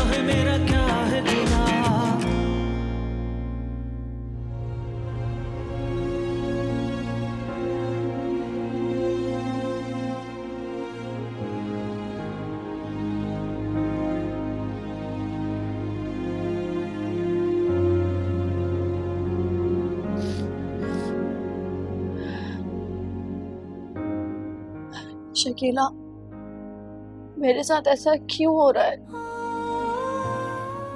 है मेरा क्या है गुनाह। शकीला, मेरे साथ ऐसा क्यों हो रहा है?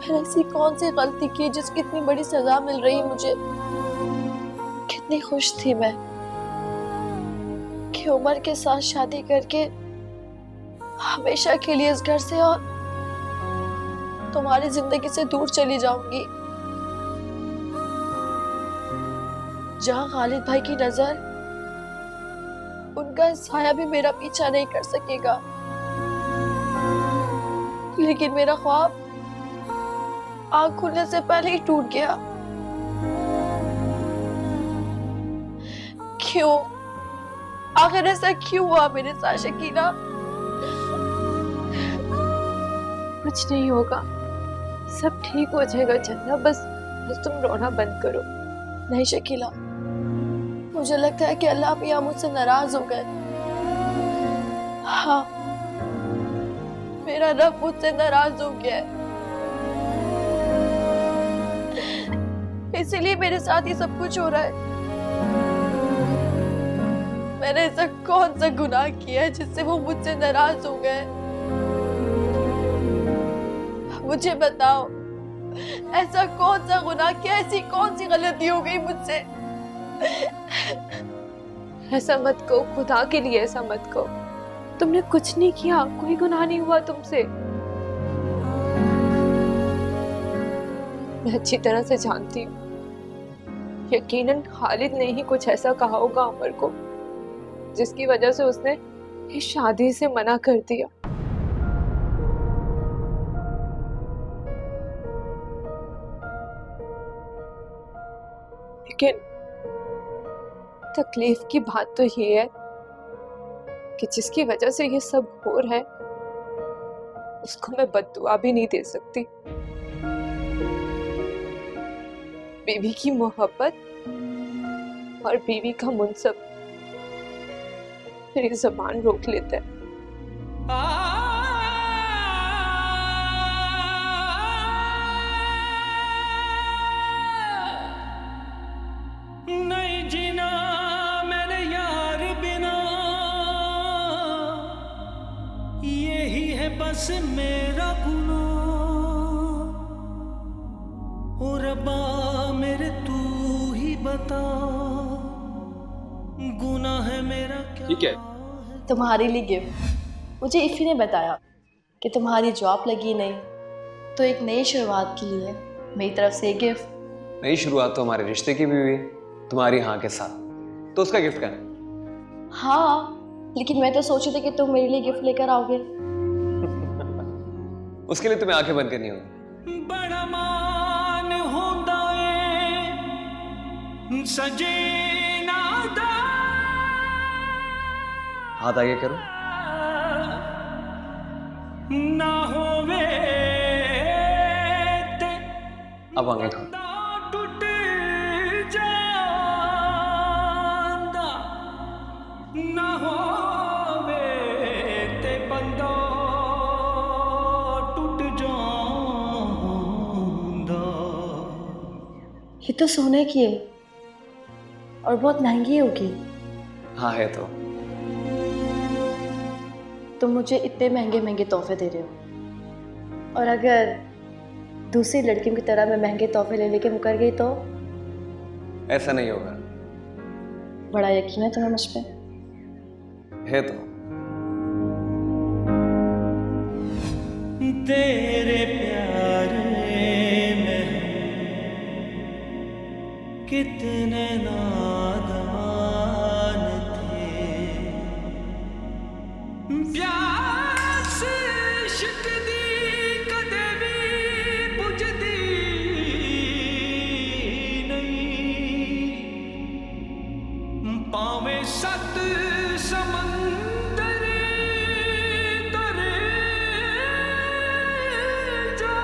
मैंने ऐसी कौन सी गलती की जिसकी इतनी बड़ी सजा मिल रही है मुझे? कितनी खुश थी मैं कि उमर के साथ शादी करके हमेशा के लिए इस घर से और तुम्हारी जिंदगी से दूर चली जाऊंगी, जहां खालिद भाई की नजर, उनका साया भी मेरा पीछा नहीं कर सकेगा। लेकिन मेरा ख्वाब आँख खुलने से पहले ही टूट गया। क्यों? आखिर ऐसा क्यों हुआ मेरे साथ शकीला? कुछ नहीं होगा, सब ठीक हो जाएगा चंदा, बस तुम रोना बंद करो। नहीं शकीला, मुझे लगता है कि अल्लाह मियां मुझसे नाराज हो गए। हाँ, मेरा रब मुझसे नाराज हो गया है, इसीलिए मेरे साथ ये सब कुछ हो रहा है। मैंने ऐसा कौन सा गुनाह किया है जिससे वो मुझसे नाराज हो गए? मुझे बताओ, ऐसा कौन सा गुनाह किया, ऐसी कौन सी गलती हो गई मुझसे? ऐसा मत कहो, खुदा के लिए ऐसा मत कहो। तुमने कुछ नहीं किया, कोई गुनाह नहीं हुआ तुमसे। मैं अच्छी तरह से जानती हूँ, यकीनन खालिद ने ही कुछ ऐसा कहा होगा उमर को, जिसकी वजह से उसने इस शादी से मना कर दिया। लेकिन तकलीफ की बात तो ये है कि जिसकी वजह से ये सब हो रहा है, उसको मैं बद्दुआ भी नहीं दे सकती। बीवी की मोहब्बत और बीवी का मुनसब मेरी ज़बान रोक लेता है। नहीं जीना मैंने यार बिना, यही है बस मेरा गुनाह। ओ रब्बा मेरे तू ही बता, गुनाह है मेरा क्या। ठीक है, तुम्हारे लिए गिफ्ट। मुझे इफ़ी ने बताया कि तुम्हारी जॉब लगी नहीं, तो एक नई शुरुआत के लिए मेरी तरफ से गिफ्ट। नई शुरुआत तो हमारे रिश्ते की भी हुई तुम्हारी हाँ के साथ, तो उसका गिफ्ट क्या है? हाँ, लेकिन मैं तो सोची थी कि तुम मेरे लिए गिफ्ट लेकर आओगे। उसके लिए तुम्हें आंखें बंद करनी होगी। बड़ा मान होंदा है सजे नादा, हाथ आगे करो। ना होवे ते अब आगे खोलो। टूट जांदा, ना होवे ते बंदा टूट जांदा। ये तो सोने की है और बहुत महंगी होगी। हाँ है तो। तुम मुझे इतने महंगे महंगे तोहफे दे रहे हो, और अगर दूसरी लड़कियों की तरह मैं महंगे तोहफे ले लेके मुकर गई तो? ऐसा नहीं होगा। बड़ा यकीन है तुम्हें मुझ पे। है तो। तेरे प्यार में कितने नादान थे, प्यास इश्क दी कदे भी बुझदी नहीं, पावे सत समंदर तर जा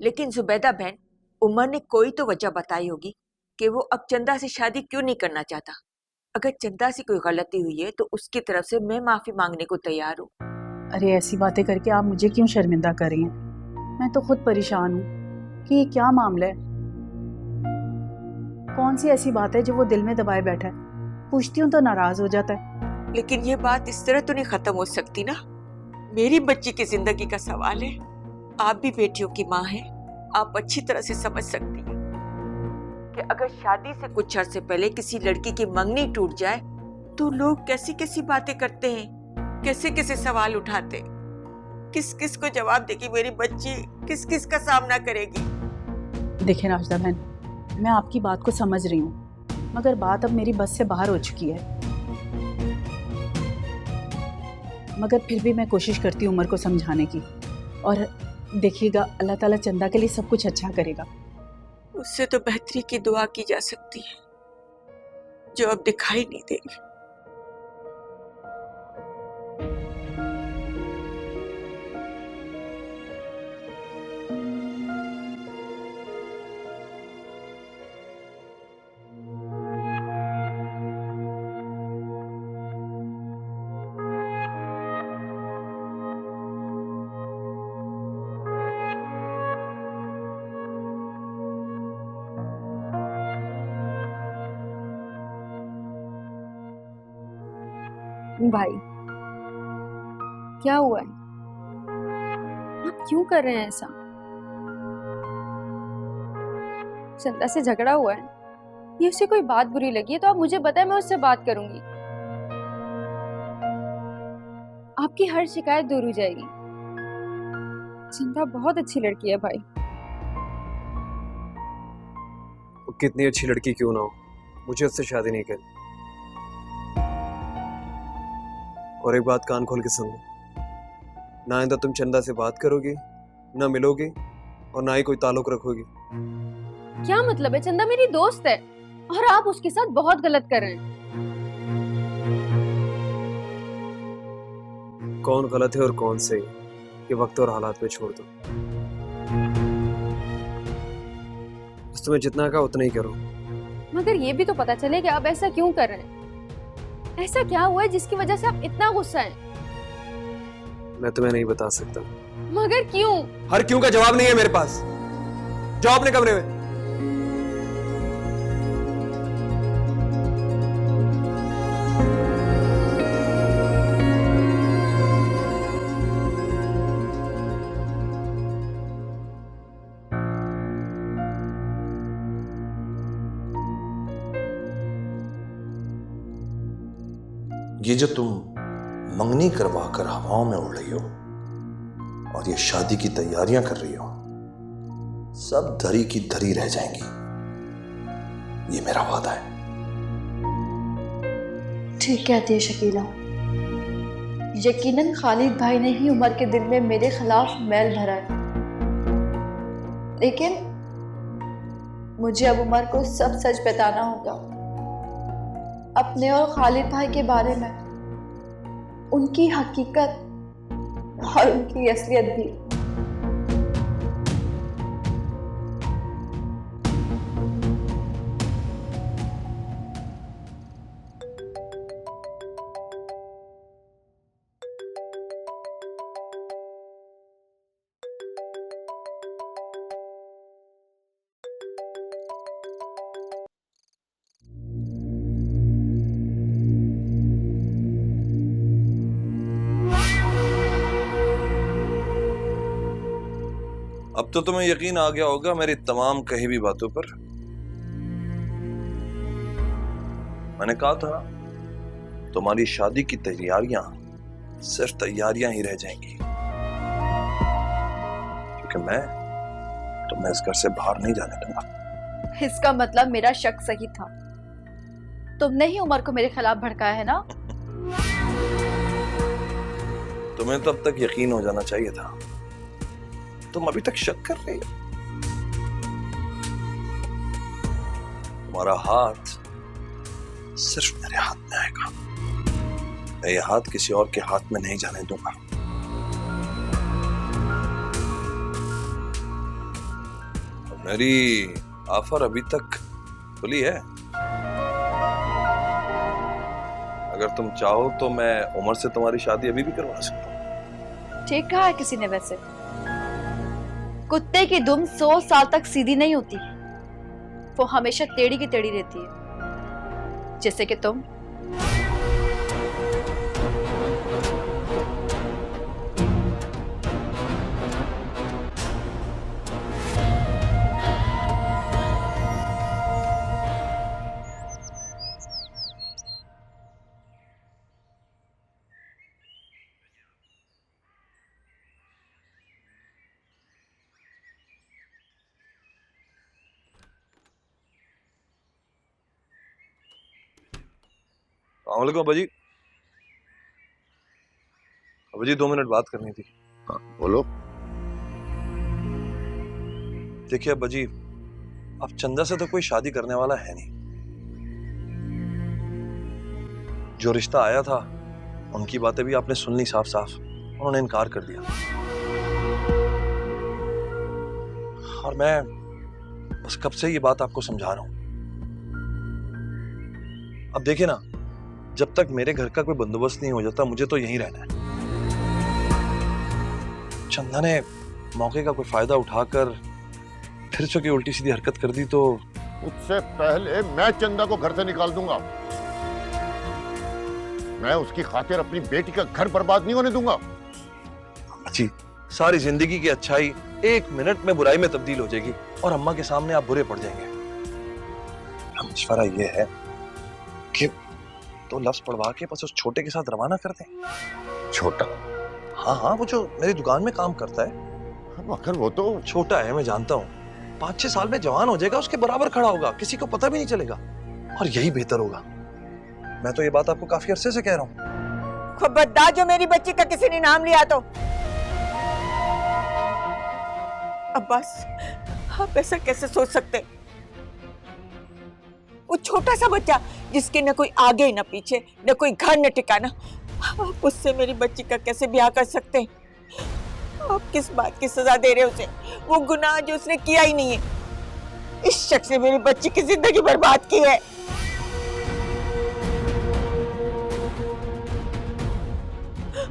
लेकिन जुबैदा बहन, उमर ने कोई तो वजह बताई होगी कि वो अब चंदा से शादी क्यों नहीं करना चाहता। अगर चंदा से कोई गलती हुई है तो उसकी तरफ से मैं माफी मांगने को तैयार हूँ। अरे ऐसी बातें करके आप मुझे क्यों शर्मिंदा कर रही हैं? मैं तो खुद परेशान हूँ कि ये क्या मामला है। कौन सी ऐसी बात है जो वो दिल में दबाए बैठा है? पूछती हूँ तो नाराज हो जाता है। लेकिन ये बात इस तरह तो नहीं खत्म हो सकती ना। मेरी बच्ची की जिंदगी का सवाल है। आप भी बेटियों की माँ हैं, आप अच्छी तरह से समझ सकती हैं कि अगर शादी से कुछ अर्से पहले किसी लड़की की मंगनी टूट जाए तो लोग कैसी कैसी बातें करते हैं, कैसे कैसे सवाल उठाते हैं। किस किस को जवाब देगी मेरी बच्ची, किस किस का सामना करेगी। देखिए राजदा बहन, मैं आपकी बात को समझ रही हूँ, मगर बात अब मेरी बस से बाहर हो चुकी है। मगर फिर भी मैं कोशिश करती हूँ उमर को समझाने की, और देखिएगा अल्लाह ताला चंदा के लिए सब कुछ अच्छा करेगा। उससे तो बेहतरी की दुआ की जा सकती है जो अब दिखाई नहीं दे रही। भाई क्या हुआ है? आप क्यों कर रहे हैं ऐसा? चंदा से झगड़ा हुआ है या उसे कोई बात बुरी लगी है तो आप मुझे बताएं, मैं उससे बात करूंगी। आपकी हर शिकायत दूर हो जाएगी। चंदा बहुत अच्छी लड़की है भाई। वो कितनी अच्छी लड़की क्यों ना हो, मुझे उससे शादी नहीं करनी। और एक बात कान खोल के सुन लो, ना आइंदा तुम चंदा से बात करोगी, ना मिलोगी, और ना ही कोई ताल्लुक रखोगी। क्या मतलब है? चंदा मेरी दोस्त है और आप उसके साथ बहुत गलत कर रहे हैं। कौन गलत है और कौन सही, ये वक्त और हालात पे छोड़ दो। बस तुम्हें जितना कहा उतना ही करो। मगर ये भी तो पता चले कि आप ऐसा क्यों कर रहे हैं। ऐसा क्या हुआ है जिसकी वजह से आप इतना गुस्सा हैं? मैं तुम्हें नहीं बता सकता। मगर क्यों? हर क्यों का जवाब नहीं है मेरे पास। जाओ अपने कमरे में। ये जो तुम मंगनी करवा कर हवाओं में उड़ रही हो और ये शादी की तैयारियां कर रही हो, सब धरी की धरी रह जाएंगी, ये मेरा वादा है। ठीक कहती है शकीला। यकीनन खालिद भाई ने ही उमर के दिल में मेरे खिलाफ मैल भरा है, लेकिन मुझे अब उमर को सब सच बताना होगा, अपने और खालिद भाई के बारे में, उनकी हकीकत और उनकी असलियत भी। अब तो तुम्हें यकीन आ गया होगा मेरी तमाम कही हुई बातों पर। मैंने कहा था तुम्हारी शादी की तैयारियां सिर्फ तैयारियां ही रह जाएंगी, क्योंकि मैं तुम्हें इस घर से बाहर नहीं जाने दूंगा। इसका मतलब मेरा शक सही था, तुमने ही उमर को मेरे खिलाफ भड़काया है ना? तुम्हें तो अब तक यकीन हो जाना चाहिए था, तुम अभी तक शक कर रही हो। तुम्हारा हाथ सिर्फ मेरे हाथ में आएगा मैं ये हाथ किसी और के हाथ में नहीं जाने दूंगा। और मेरी ऑफर अभी तक खुली है। अगर तुम चाहो तो मैं उमर से तुम्हारी शादी अभी भी करवा सकता हूँ। ठीक कहा है किसी ने वैसे, कुत्ते की दुम 100 साल तक सीधी नहीं होती, वो हमेशा टेढ़ी की टेढ़ी रहती है, जैसे कि तुम। अस्सलामुअलैकुम अब्बा जी। अब्बा जी 2 मिनट बात करनी थी। हाँ बोलो। देखिए अब्बा जी, अब चंदा से तो कोई शादी करने वाला है नहीं। जो रिश्ता आया था उनकी बातें भी आपने सुन ली साफ साफ, उन्होंने इनकार कर दिया। और मैं बस कब से ये बात आपको समझा रहा हूं। अब देखिए ना, जब तक मेरे घर का कोई बंदोबस्त नहीं हो जाता मुझे तो यहीं रहना है। चंदा ने मौके का कोई फायदा उठाकर फिर से कोई उल्टी सीधी हरकत कर दी तो उससे पहले मैं चंदा को घर से निकाल दूंगा। मैं उसकी खातिर अपनी बेटी का घर बर्बाद नहीं होने दूंगा। अच्छी सारी जिंदगी की अच्छाई 1 मिनट में बुराई में तब्दील हो जाएगी और अम्मा के सामने आप बुरे पड़ जाएंगे। मशवरा ये है कि तो लफ्ज पढ़वा के बस उस छोटे के साथ रवाना कर दें। छोटा? हाँ, वो जो मेरी दुकान में काम करता है। मगर वो तो छोटा है, मैं जानता हूँ। 5-6 साल में जवान हो जाएगा, उसके बराबर खड़ा होगा, किसी को पता भी नहीं चलेगा और यही बेहतर होगा। मैं तो ये बात आपको काफी अरसे से कह रहा हूँ। खबरदार जो मेरी बच्ची का किसी ने नाम लिया तो। अब्बास, आप ऐसा कैसे सोच सकते? वो छोटा सा बच्चा जिसके न कोई आगे न पीछे, न कोई घर न ठिकाना, आप उससे मेरी बच्ची का कैसे ब्याह कर सकते हैं? आप किस बात की सजा दे रहे हो उसे? वो गुनाह जो उसने किया ही नहीं है। इस शख्स ने मेरी बच्ची की जिंदगी बर्बाद की है।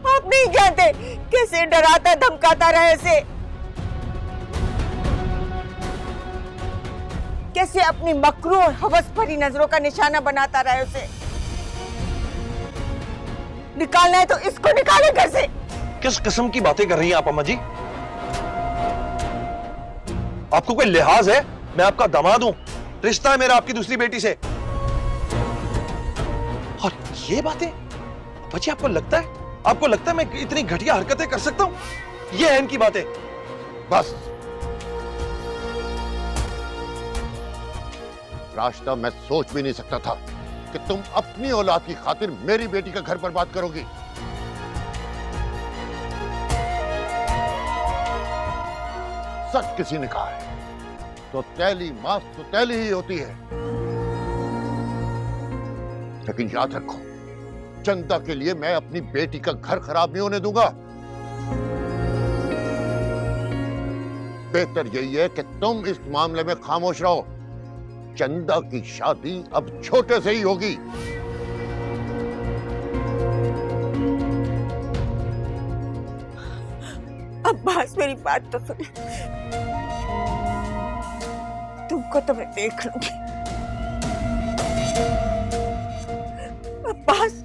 आप नहीं जानते कैसे डराता धमकाता रहा ऐसे, कैसे अपनी मकरू और हवस भरी नजरों का निशाना बनाता रहा उसे। निकालना है तो इसको निकाले घर से। किस किस्म की बातें कर रही हैं आप अम्मा जी? आपको कोई लिहाज है? मैं आपका दामाद हूं, रिश्ता है मेरा आपकी दूसरी बेटी से। और ये बातें बच्चे, आपको लगता है मैं इतनी घटिया हरकतें कर सकता हूं? ये है इनकी बातें। बस रास्ता मैं सोच भी नहीं सकता था कि तुम अपनी औलाद की खातिर मेरी बेटी का घर बर्बाद करोगी। सच किसी ने कहा है तो तैली मां सुतैली ही होती है। लेकिन याद रखो, चंदा के लिए मैं अपनी बेटी का घर खराब नहीं होने दूंगा। बेहतर यही है कि तुम इस मामले में खामोश रहो। चंदा की शादी अब छोटे से ही होगी। अब्बास, मेरी बात तो सुन। तुमको तो मैं देख लूंगी। अब्बास,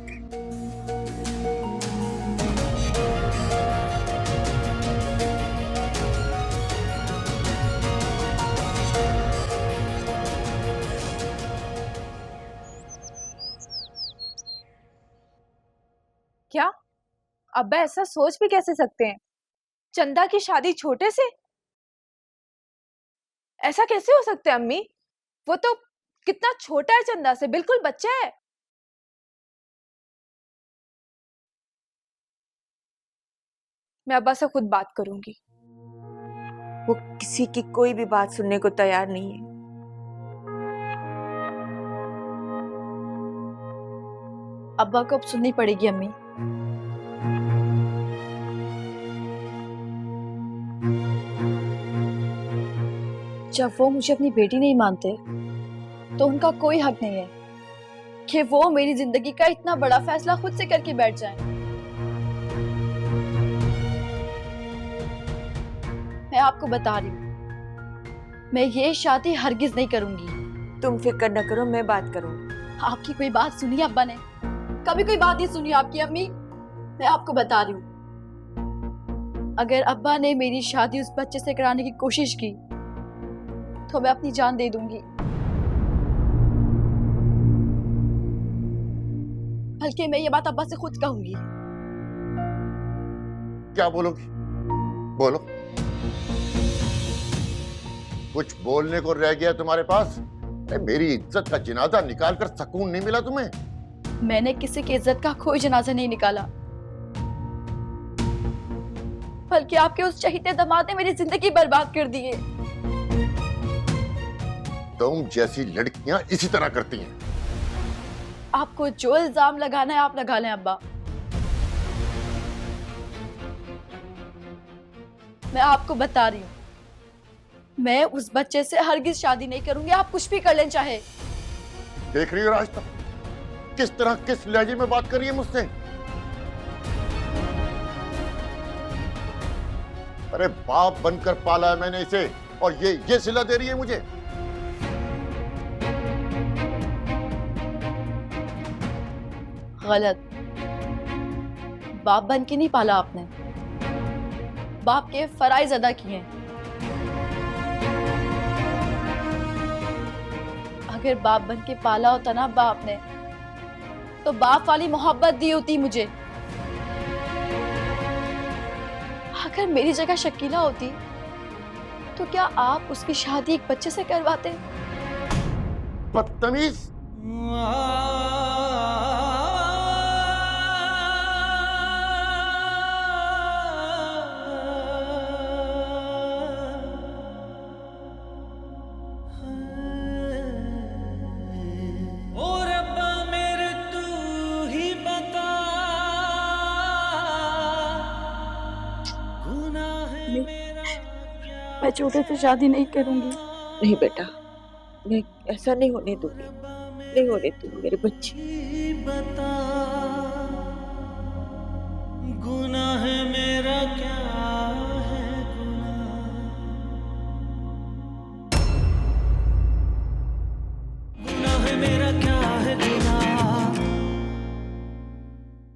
क्या अब्बा ऐसा सोच भी कैसे सकते हैं? चंदा की शादी छोटे से? ऐसा कैसे हो सकता है अम्मी? वो तो कितना छोटा है चंदा से, बिल्कुल बच्चा है। मैं अब्बा से खुद बात करूंगी। वो किसी की कोई भी बात सुनने को तैयार नहीं है। अब्बा को अब सुननी पड़ेगी अम्मी। जब वो मुझे अपनी बेटी नहीं मानते तो उनका कोई हक नहीं है कि वो मेरी जिंदगी का इतना बड़ा फैसला खुद से करके बैठ जाएं। मैं आपको बता रही हूँ, मैं ये शादी हरगिज नहीं करूंगी। तुम फिक्र न करो, मैं बात करूंगी। आपकी कोई बात सुनी अब्बा ने? कभी कोई बात नहीं सुनी आपकी अम्मी। मैं आपको बता रही हूँ, अगर अब्बा ने मेरी शादी उस बच्चे से कराने की कोशिश की तो मैं अपनी जान दे दूंगी। बल्कि मैं ये बात अब्बा से खुद कहूंगी। क्या बोलोगी? बोलो, कुछ बोलने को रह गया तुम्हारे पास? मेरी इज्जत का जनाजा निकाल कर सुकून नहीं मिला तुम्हें? मैंने किसी की इज्जत का कोई जनाजा नहीं निकाला, बल्कि आपके उस चहीते दामाद ने मेरी जिंदगी बर्बाद कर दी है। तुम जैसी लड़कियां इसी तरह करती हैं। आपको जो इल्जाम लगाना है आप लगा लें अब्बा। मैं आपको बता रही हूँ, मैं उस बच्चे से हरगिज शादी नहीं करूंगी। आप कुछ भी कर लें चाहे। देख रही हो रास्ता किस तरह किस लहजे में बात कर रही है मुझसे? अरे बाप बनकर पाला है मैंने इसे, और ये सिला दे रही है मुझे। गलत। बाप बन के नहीं पाला आपने, बाप के फराइज अदा किए हैं। अगर बाप बन के पाला होता ना बाप ने, तो बाप वाली मोहब्बत दी होती मुझे। अगर मेरी जगह शकीला होती तो क्या आप उसकी शादी एक बच्चे से करवाते? बदतमीज। और अब्बा मेरे तू ही बता, गुनाह है मेरा क्या? मैं छोटे से शादी नहीं करूंगी। नहीं बेटा, मैं ऐसा नहीं होने दूंगी, नहीं होने दूंगी मेरे बच्चे। बता, गुनाह